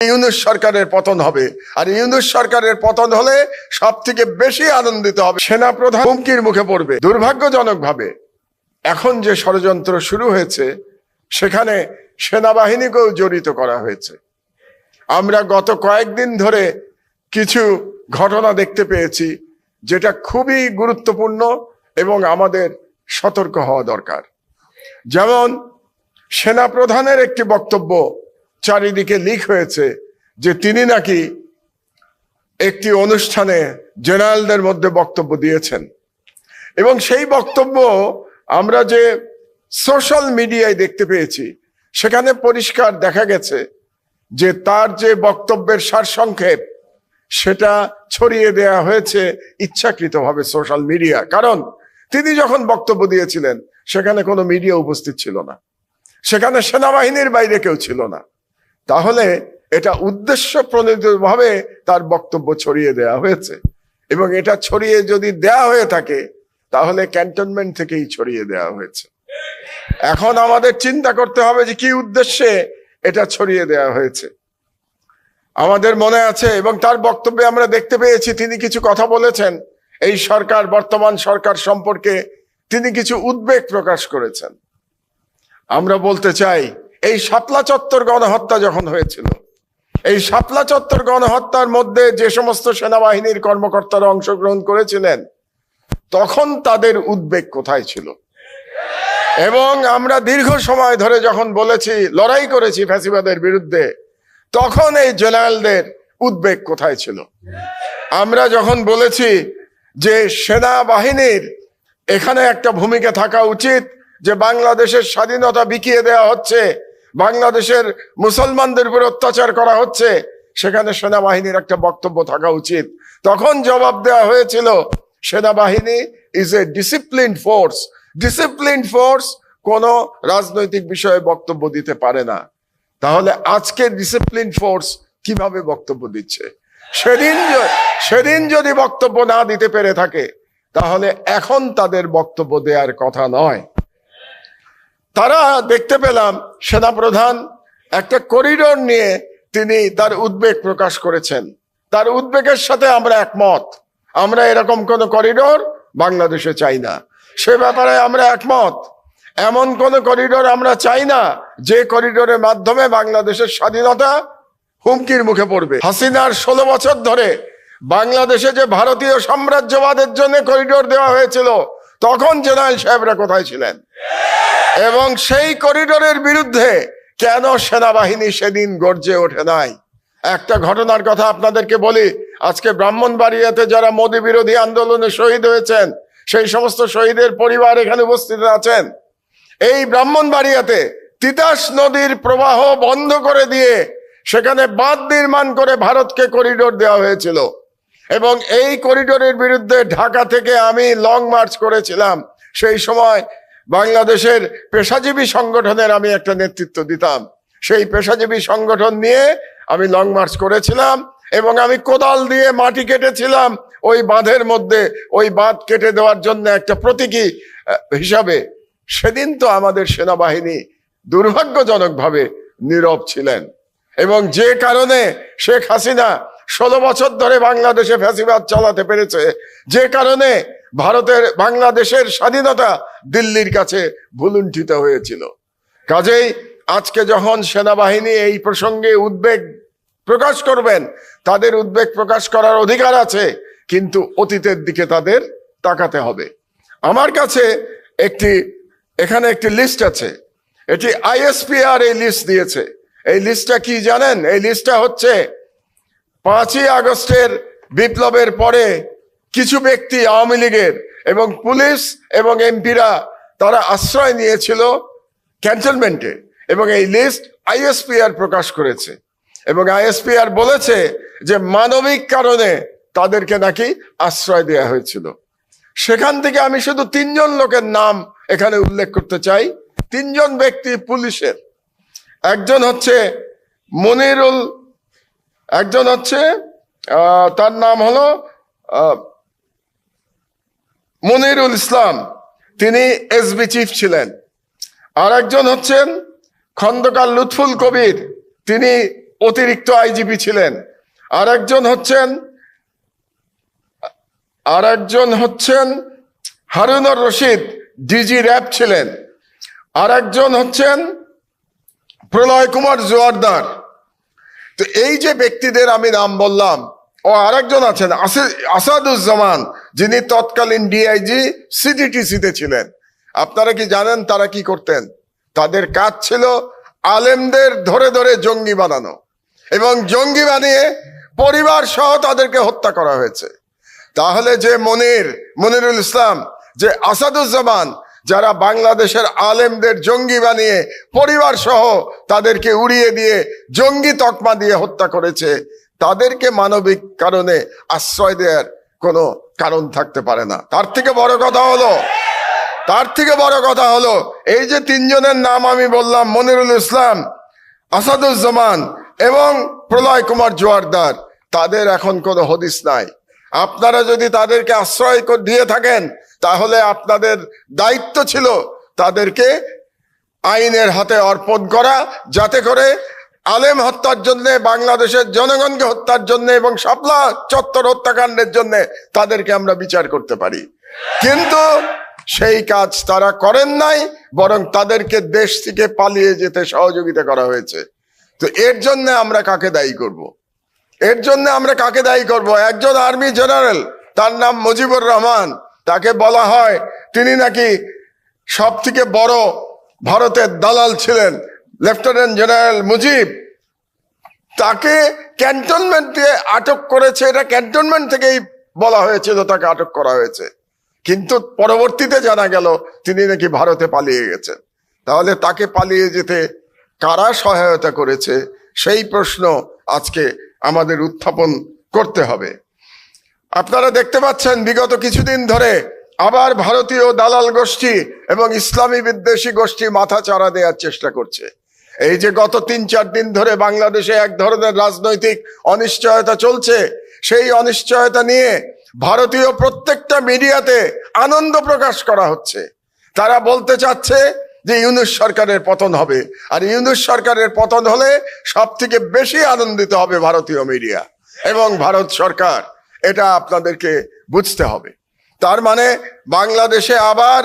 ইউনূস সরকারের পতন হবে। আর ইউনূস সরকারের পতন হলে সব থেকে বেশি আনন্দিত হবে সেনাপ্রধান হুমকির মুখে পড়বে। দুর্ভাগ্যজনকভাবে এখন যে ষড়যন্ত্র শুরু হয়েছে সেখানে সেনাবাহিনীকেও জড়িত করা হয়েছে। আমরা গত কয়েকদিন ধরে কিছু ঘটনা দেখতে পেয়েছি যেটা খুবই গুরুত্বপূর্ণ এবং আমাদের সতর্ক হওয়া দরকার। যেমন সেনাপ্রধানের একটি বক্তব্য চারিদিকে লিক হয়েছে যে তিনি নাকি একটি অনুষ্ঠানে জেনারেলদের মধ্যে বক্তব্য দিয়েছেন, এবং সেই বক্তব্য আমরা যে সোশ্যাল মিডিয়ায় দেখতে পেয়েছি সেখানে পরিষ্কার দেখা গেছে যে তার যে বক্তব্যের সারসংক্ষেপ সেটা ছড়িয়ে দেয়া হয়েছে ইচ্ছাকৃতভাবে সোশ্যাল মিডিয়া। কারণ তিনি যখন বক্তব্য দিয়েছিলেন সেখানে কোনো মিডিয়া উপস্থিত ছিল না, সেখানে সেনাবাহিনীর বাইরে কেউ ছিল না। তাহলে এটা উদ্দেশ্য প্রণোদিতভাবে তার বক্তব্য ছড়িয়ে দেয়া হয়েছে, এবং এটা ছড়িয়ে যদি দেয়া হয়ে থাকে তাহলে ক্যান্টনমেন্ট থেকেই ছড়িয়ে দেওয়া হয়েছে। এখন আমাদের চিন্তা করতে হবে যে কি উদ্দেশ্যে এটা ছড়িয়ে দেওয়া হয়েছে। আমাদের মনে আছে এবং তার বক্তব্যে আমরা দেখতে পেয়েছি তিনি কিছু কথা বলেছেন এই সরকার, বর্তমান সরকার সম্পর্কে তিনি কিছু উদ্বেগ প্রকাশ করেছেন। আমরা বলতে চাই এই শাপলা চত্বর গণহত্যা যখন হয়েছিল, এই শাপলা চত্বর গণহত্যার মধ্যে যে সমস্ত সেনাবাহিনীর কর্মকর্তারা অংশগ্রহণ করেছিলেন তখন তাদের উদ্বেগ কোথায় ছিল? এবং আমরা দীর্ঘ সময় ধরে যখন বলেছি, লড়াই করেছি ফ্যাসিবাদের বিরুদ্ধে, তখন এই জেনারেলদের উদ্বেগ কোথায় ছিল? আমরা যখন বলেছি যে সেনাবাহিনীর এখানে একটা ভূমিকা থাকা উচিত, যে বাংলাদেশের স্বাধীনতা বিকিয়ে দেওয়া হচ্ছে, বাংলাদেশের মুসলমানদের উপর অত্যাচার করা হচ্ছে, সেখানে সেনাবাহিনীর একটা বক্তব্য থাকা উচিত, তখন জবাব দেওয়া হয়েছিল সেনাবাহিনী is a discipline force. Discipline force কোন রাজনৈতিক বিষয়ে বক্তব্য দিতে পারে না। তাহলে আজকে ডিসিপ্লিন ফোর্স কিভাবে বক্তব্য দিচ্ছে? সেদিন যদি বক্তব্য না দিতে পেরে থাকে তাহলে এখন তাদের বক্তব্য দেওয়ার কথা নয়। তারা দেখতে পেলাম সেনাপ্রধান একটা করিডোর নিয়ে তিনি তার উদ্বেগ প্রকাশ করেছেন। তার উদ্বেগের সাথে আমরা একমত। আমরা এরকম কোন করিডোর বাংলাদেশে চাই না, সে ব্যাপারে আমরা একমত। এমন কোন করিডোর আমরা চাই না যে করিডোরের মাধ্যমে বাংলাদেশের স্বাধীনতা হুমকির মুখে পড়বে। হাসিনার 16 বছর ধরে বাংলাদেশে যে ভারতীয় সাম্রাজ্যবাদের জন্য করিডোর দেওয়া হয়েছিল তখন জেনারেল সাহেবরা কোথায় ছিলেন? এবং সেই করিডোরের বিরুদ্ধে কেন সেনাবাহিনী সেদিন গর্জে ওঠে নাই? একটা ঘটনার কথা আপনাদেরকে বলি। আজকে ব্রাহ্মণবাড়িয়াতে যারা মোদী বিরোধী আন্দোলনে শহীদ হয়েছেন সেই সমস্ত শহীদের পরিবার এখানে উপস্থিত আছেন। এই ব্রাহ্মণবাড়িয়াতে তিতাস নদীর প্রবাহ বন্ধ করে দিয়ে সেখানে বাঁধ নির্মাণ করে ভারতকে করিডোর দেওয়া হয়েছিল, এবং এই করিডোরের বিরুদ্ধে ঢাকা থেকে আমি লং মার্চ করেছিলাম। সেই সময় বাংলাদেশের পেশাজীবী সংগঠনের আমি একটা নেতৃত্ব দিতাম। সেই পেশাজীবী সংগঠন নিয়ে আমি লং মার্চ করেছিলাম এবং আমি কোদাল দিয়ে মাটি কেটেছিলাম ওই বাঁধের মধ্যে, ওই বাঁধ কেটে দেওয়ার জন্য একটা প্রতীকী হিসাবে। সেদিন তো আমাদের সেনাবাহিনী দুর্ভাগ্যজনকভাবে নীরব ছিলেন, এবং যে কারণে শেখ হাসিনা 16 বছর ধরে বাংলাদেশে ফ্যাসিবাদ চালাতে পেরেছে, যে কারণে বাংলাদেশের স্বাধীনতা দিল্লির কাছে ভুলুণ্ঠিত হয়েছিল। কাজেই আজকে যখন সেনাবাহিনী এই প্রসঙ্গে উদ্বেগ প্রকাশ করবেন, তাদের উদ্বেগ প্রকাশ করার অধিকার আছে, কিন্তু অতীতের দিকে তাদের তাকাতে হবে। আমার কাছে এখানে একটি লিস্ট আছে, এটি ISPR এই লিস্ট দিয়েছে। এই লিস্টটা কি জানেন? এই লিস্টটা হচ্ছে 5ই আগস্টের বিপ্লবের পরে কিছু ব্যক্তি আওয়ামী লীগের এবং পুলিশ এবং এমপিরা তারা আশ্রয় নিয়েছিল ক্যান্টনমেন্টে, এবং এই লিস্ট ISPR প্রকাশ করেছে। এবং ISPR বলেছে যে মানবিক কারণে তাদেরকে নাকি আশ্রয় দেওয়া হয়েছিল। সেখান থেকে আমি শুধু 3 জন লোকের নাম এখানে উল্লেখ করতে চাই। 3 জন ব্যক্তি পুলিশের, একজন হচ্ছে মনিরুল, একজন হচ্ছে তার নাম হলো মনিরুল ইসলাম, তিনি SB চিফ ছিলেন। আর একজন হচ্ছেন খন্দকার লুৎফুল কবির, তিনি অতিরিক্ত আইজিপি ছিলেন, আর একজন হচ্ছেন হারুনুর রশিদ ডিজি র্যাব ছিলেন, আর একজন হচ্ছেন প্রলয় কুমার জোয়ারদার। তো এই যে ব্যক্তিদের আমি নাম বললাম, ও আরেকজন আছেন আসাদুজ্জামান, যিনি তৎকালীন ডিআইজি সিটিটিসিতে ছিলেন। আপনারা কি জানেন তারা কি করতেন? তাদের কাজ ছিল আলেমদের ধরে ধরে জঙ্গি বানানো, এবং জঙ্গি বানিয়ে পরিবার সহ তাদেরকে হত্যা করা হয়েছে। তাহলে যে মনিরুল ইসলাম, যে আসাদুজ্জামান, যারা বাংলাদেশের আলেমদের জঙ্গি বানিয়ে পরিবার সহ তাদেরকে উড়িয়ে দিয়ে জঙ্গি তকমা দিয়ে হত্যা করেছে, তাদেরকে মানবিক কারণে আশ্রয় দেওয়ার কোনো কারণ থাকতে পারে না। তার থেকে বড় কথা হলো এই যে তিনজনের নাম আমি বললাম, মনিরুল ইসলাম, আসাদুজ্জামান এবং প্রলয় কুমার জোয়ারদার, তাদের এখন কোনো হদিস নাই। আপনারা যদি তাদেরকে আশ্রয় দিয়ে থাকেন, তাহলে আপনাদের দায়িত্ব ছিল তাদেরকে আইনের হাতে অর্পণ করা, যাতে করে আলেম হত্যার জন্য, বাংলাদেশের জনগণকে হত্যার জন্য এবং শাপলা চত্বর হত্যাকাণ্ডের জন্য তাদেরকে আমরা বিচার করতে পারি। কিন্তু সেই কাজ তারা করেন নাই, বরং তাদেরকে দেশ থেকে পালিয়ে যেতে সহযোগিতা করা হয়েছে। তো এর জন্য আমরা কাকে দায়ী করব? একজন আর্মি জেনারেল, তার নাম মুজিবুর রহমান, তাকে বলা হয় তিনি নাকি সব থেকে বড় ভারতের দালাল ছিলেন, লেফটেন্যান্ট জেনারেল মুজিব। তাকে ক্যান্টনমেন্টে আটক করেছে, এটা ক্যান্টনমেন্ট থেকেই বলা হয়েছিল তাকে আটক করা হয়েছে, কিন্তু পরবর্তীতে জানা গেল তিনি নাকি ভারতে পালিয়ে গেছেন। তাহলে তাকে পালিয়ে যেতে কারা সহায়তা করেছে, সেই প্রশ্ন আজকে আমাদের উত্থাপন করতে হবে। আপনারা দেখতে পাচ্ছেন বিগত কিছুদিন ধরে আবার ভারতীয় দালাল গোষ্ঠী এবং ইসলামী বিদ্বেষী গোষ্ঠী মাথা চাড়া দেওয়ার চেষ্টা করছে। এই যে গত 3-4 দিন ধরে বাংলাদেশে এক ধরনের রাজনৈতিক অনিশ্চয়তা চলছে, সেই অনিশ্চয়তা নিয়ে ভারতীয় প্রত্যেকটা মিডিয়াতে আনন্দ প্রকাশ করা হচ্ছে। তারা বলতে চাচ্ছে যে ইউনূস সরকারের পতন হবে, আর ইউনূস সরকারের পতন হলে সব থেকে বেশি আনন্দিত হবে ভারতীয় মিডিয়া এবং ভারত সরকার। এটা আপনাদেরকে বুঝতে হবে। তার মানে বাংলাদেশে আবার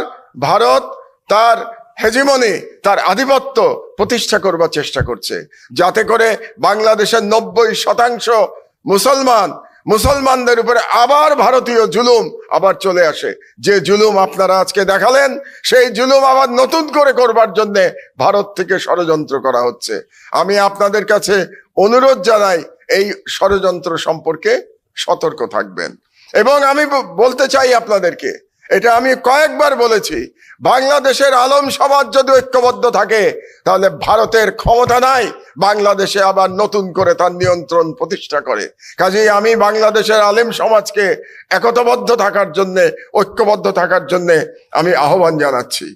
ভারত তার হেজিমনি, তার আধিপত্য প্রতিষ্ঠা করবার চেষ্টা করছে, যাতে করে বাংলাদেশের 90% মুসলমানদের উপরে আবার ভারতীয় জুলুম আবার চলে আসে। যে জুলুম আপনারা আজকে দেখালেন, সেই জুলুম আবার নতুন করে করবার জন্য ভারত থেকে ষড়যন্ত্র করা হচ্ছে। আমি আপনাদের কাছে অনুরোধ জানাই, এই ষড়যন্ত্র সম্পর্কে সতর্ক থাকবেন। এবং আমি বলতে চাই আপনাদেরকে, এটা আমি কয়েকবার বলেছি, বাংলাদেশের আলেম সমাজ যদি ঐক্যবদ্ধ থাকে, তাহলে ভারতের ক্ষমতা নাই বাংলাদেশে আবার নতুন করে তার নিয়ন্ত্রণ প্রতিষ্ঠা করে। কাজেই আমি বাংলাদেশের আলেম সমাজকে একতাবদ্ধ থাকার জন্য, ঐক্যবদ্ধ থাকার জন্য আমি আহ্বান জানাচ্ছি।